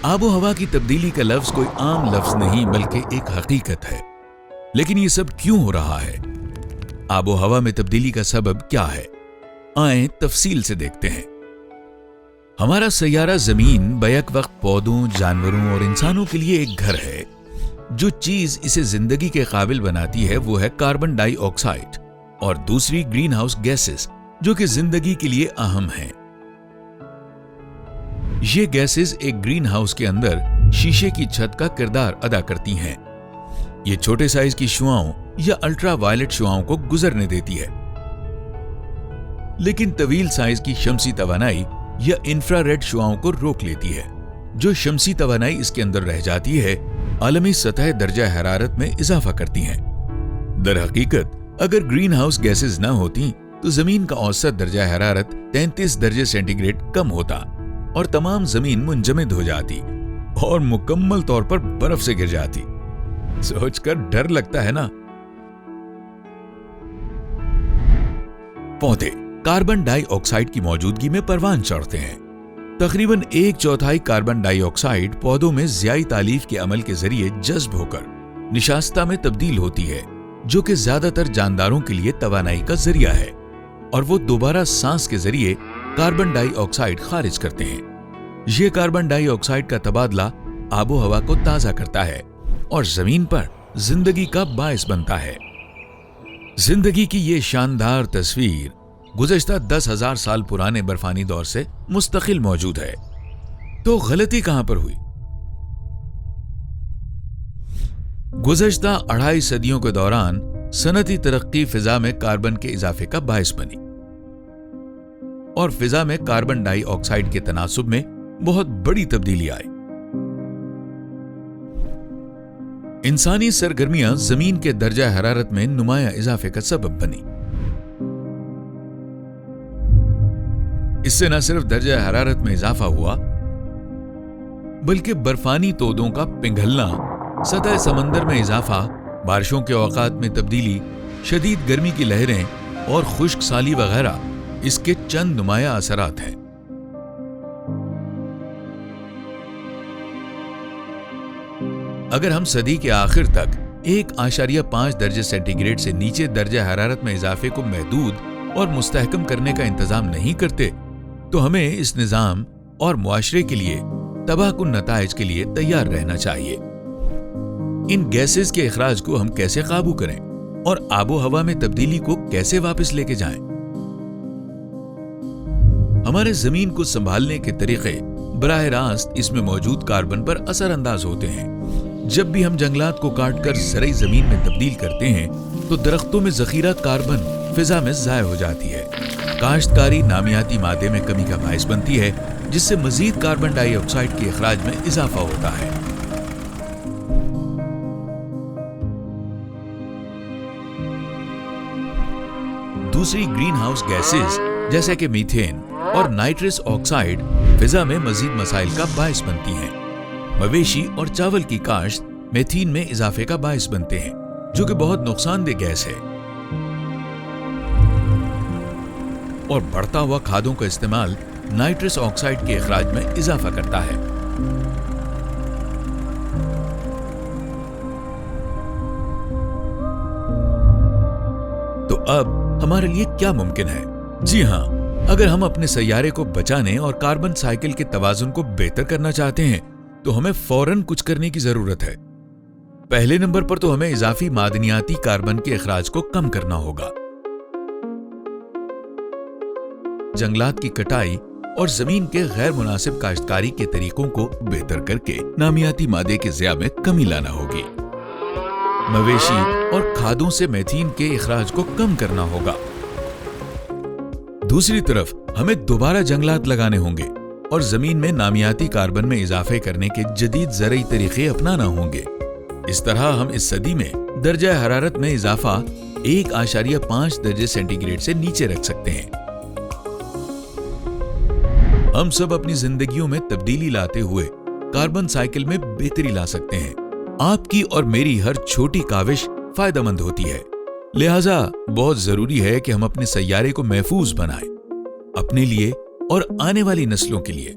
आब و हवा की तब्दीली का लफ्ज कोई आम लफ्ज नहीं बल्कि एक हकीकत है। लेकिन ये सब क्यों हो रहा है? आब و हवा में तब्दीली का सबब क्या है? आए तफसील से देखते हैं। हमारा सैयारा जमीन बैक वक्त पौधों, जानवरों और इंसानों के लिए एक घर है। जो चीज इसे जिंदगी के काबिल बनाती है वो है कार्बन डाइऑक्साइड और दूसरी ग्रीन हाउस गैसेस जो कि जिंदगी के लिए अहम हैं। ये गैसेस एक ग्रीन हाउस के अंदर शीशे की छत का किरदार अदा करती हैं। ये छोटे साइज की शुआओं या अल्ट्रा वायलेट शुआओं को गुजरने देती है, लेकिन तवील साइज की शमसी तवानाई या इंफ्रारेड शुआओं को रोक लेती है। जो शमसी तवानाई इसके अंदर रह जाती है आलमी सतह दर्जा हरारत में इजाफा करती हैं। दर हकीकत अगर ग्रीन हाउस गैसेस न होती तो जमीन का औसत दर्जा हरारत 33 दर्जे सेंटीग्रेड कम होता और तमाम जमीन मुंजमद हो जाती और मुकम्मल तौर पर बर्फ से घिर जाती। सोचकर डर लगता है ना। पौधे कार्बन डाइऑक्साइड की मौजूदगी में परवान चढ़ते हैं। तकरीबन 1/4 कार्बन डाइऑक्साइड पौधों में ज़ियाई तालीफ के अमल के जरिए जज्ब होकर निशास्ता में तब्दील होती है, जो कि ज्यादातर जानदारों के लिए तवानाई का जरिया है, और वो दोबारा सांस के जरिए कार्बन डाइऑक्साइड खारिज करते हैं। ये कार्बन डाइऑक्साइड का तबादला आबो हवा को ताजा करता है और जमीन पर जिंदगी का बायस बनता है। जिंदगी की ये शानदार तस्वीर गुज़श्ता 10,000 साल पुराने बर्फानी दौर से मुस्तकिल मौजूद है। तो गलती कहां पर हुई? गुज़श्ता 2.5 सदियों के दौरान सनती तरक्की फिजा में कार्बन के इजाफे का बायस बनी और फिजा में कार्बन डाइऑक्साइड के तनासुब में बहुत बड़ी तब्दीली आई। इंसानी सरगर्मियां जमीन के दर्जा हरारत में नुमाया इजाफे का सबब बनी। इससे न सिर्फ दर्जा हरारत में इजाफा हुआ बल्कि बर्फानी तोदों का पिघलना, सतह समंदर में इजाफा, बारिशों के औकात में तब्दीली, शदीद गर्मी की लहरें और खुश्क साली वगैरह इसके चंद नुमाया असरात हैं। अगर हम सदी के आखिर तक 1.5 दर्जे सेंटीग्रेड से नीचे दर्जा हरारत में इजाफे को महदूद और मुस्तहकम करने का इंतजाम नहीं करते तो हमें इस निजाम और मुआशरे के लिए तबाहकुन नताइज के लिए तैयार रहना चाहिए। इन गैसेस के इखराज को हम कैसे काबू करें और आबो हवा में तब्दीली को कैसे वापस लेके जाएं? हमारे जमीन को संभालने के तरीके बराह रास्त इसमें मौजूद कार्बन पर असर अंदाज होते हैं। जब भी हम जंगलात को काटकर ज़रई जमीन में तब्दील करते हैं तो दरख्तों में जखीरा कार्बन फिजा में ज़ाय हो जाती है। काश्तकारी नामियाती मादे में कमी का बायस बनती है, जिससे मजीद कार्बन डाइऑक्साइड के इखराज में इजाफा होता है। दूसरी ग्रीन हाउस गैसेस जैसे कि मीथेन और नाइट्रस ऑक्साइड फिजा में मजीद मसाइल का बायस बनती हैं। मवेशी और चावल की काश्त मेथीन में इजाफे का बायस बनते हैं, जो कि बहुत नुकसानदेह गैस है, और बढ़ता हुआ खादों का इस्तेमाल नाइट्रस ऑक्साइड के इखराज में इजाफा करता है। तो अब हमारे लिए क्या मुमकिन है? जी हां, अगर हम अपने सैयारे को बचाने और कार्बन साइकिल के तवाजुन को बेहतर करना चाहते हैं तो हमें फौरन कुछ करने की जरूरत है। पहले नंबर पर तो हमें इजाफी मादनियाती कार्बन के इखराज को कम करना होगा। जंगलात की कटाई और जमीन के गैर मुनासिब काश्तकारी के तरीकों को बेहतर करके नामियाती मादे के ज़िया में कमी लाना होगी। मवेशी और खादों से मेथीन के इखराज को कम करना होगा। दूसरी तरफ हमें दोबारा जंगलात लगाने होंगे और जमीन में नामियाती कार्बन में इजाफे करने के जदीद ज़रई तरीके अपनाना होंगे। इस तरह हम इस सदी में दर्जा हरारत में इजाफा 1.5 दर्जे सेंटीग्रेड से नीचे रख सकते हैं। हम सब अपनी जिंदगियों में तब्दीली लाते हुए कार्बन साइकिल में बेहतरी ला सकते हैं। आपकी और मेरी हर छोटी काविश फायदेमंद होती है। लिहाजा बहुत जरूरी है कि हम अपने सैयारे को महफूज बनाएं, अपने लिए और आने वाली नस्लों के लिए।